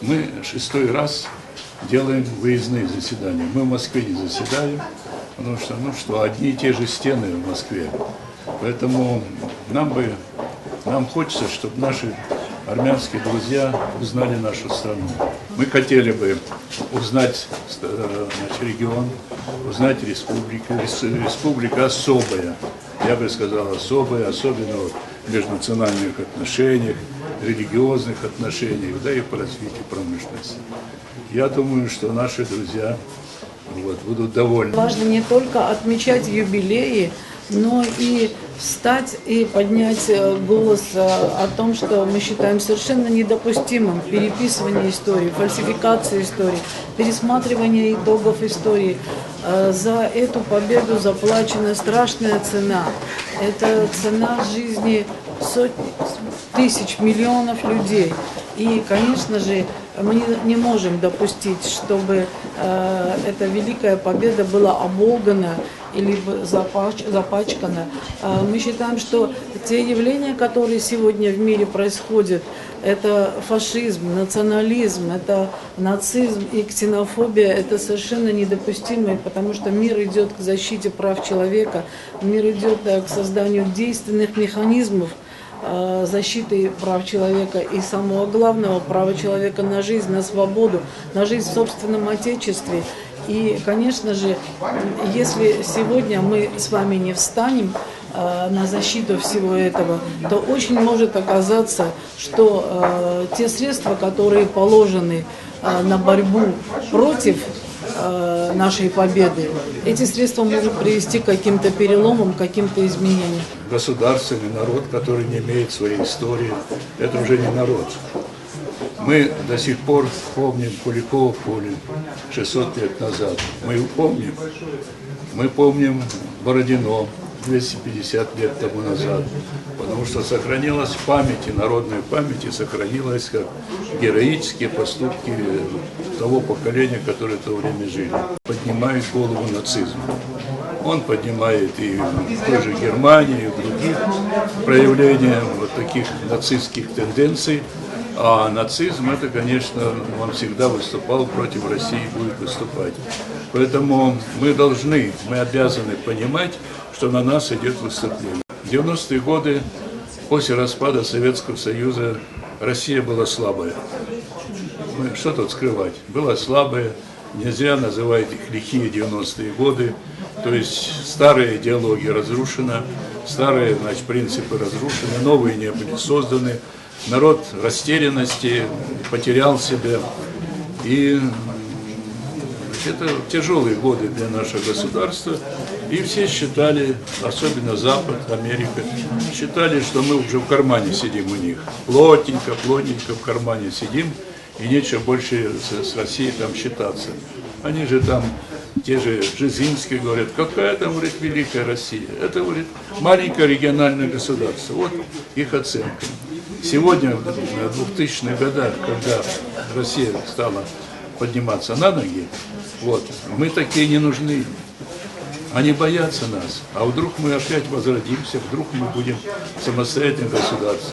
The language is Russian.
Мы 6-й раз делаем выездные заседания. Мы в Москве не заседаем, потому что, одни и те же стены в Москве. Поэтому нам хочется, чтобы наши армянские друзья узнали нашу страну. Мы хотели бы узнать регион, узнать республику. Республика особая, я бы сказал, особая, особенно в межнациональных отношениях, религиозных отношениях, да и по развитию промышленности. Я думаю, что наши друзья будут довольны. Важно не только отмечать юбилеи, но и встать и поднять голос о том, что мы считаем совершенно недопустимым переписывание истории, фальсификация истории, пересматривание итогов истории. За эту победу заплачена страшная цена. Это цена жизни сотен тысяч, миллионов людей. И, конечно же, мы не можем допустить, чтобы эта великая победа была оболгана или запачкана. Мы считаем, что те явления, которые сегодня в мире происходят, это фашизм, национализм, это нацизм и ксенофобия, это совершенно недопустимо, потому что мир идет к защите прав человека, мир идет к созданию действенных механизмов защиты прав человека и самого главного права человека на жизнь, на свободу, на жизнь в собственном отечестве. И, конечно же, если сегодня мы с вами не встанем на защиту всего этого, то очень может оказаться, что те средства, которые положены на борьбу против нашей победы, эти средства могут привести к каким-то переломам, к каким-то изменениям. Государственный народ, который не имеет своей истории, это уже не народ. Мы до сих пор помним Куликово поле 600 лет назад. Мы помним Бородино 250 лет тому назад, потому что сохранилась в памяти, народной памяти, сохранилось как героические поступки того поколения, которое в то время жили. Поднимает голову нацизм. Он поднимает и в той же Германии, и в других проявлениях таких нацистских тенденций. А нацизм, это, конечно, он всегда выступал против России и будет выступать. Поэтому мы обязаны понимать, что на нас идет выступление. В 90-е годы, после распада Советского Союза, Россия была слабая. Что тут скрывать? Была слабая, нельзя называть их лихие 90-е годы. То есть старая идеология разрушена, старые принципы разрушены, новые не были созданы. Народ растерянности потерял себя. И это тяжелые годы для нашего государства. И все считали, особенно Запад, Америка, считали, что мы уже в кармане сидим у них. Плотненько в кармане сидим, и нечего больше с Россией там считаться. Они же там, те же Бжезинские говорят, какая там, говорит, великая Россия. Это, говорит, маленькое региональное государство. Вот их оценка. Сегодня, в 2000-х годах, когда Россия стала подниматься на ноги, мы такие не нужны. Они боятся нас. А вдруг мы опять возродимся, вдруг мы будем самостоятельным государством.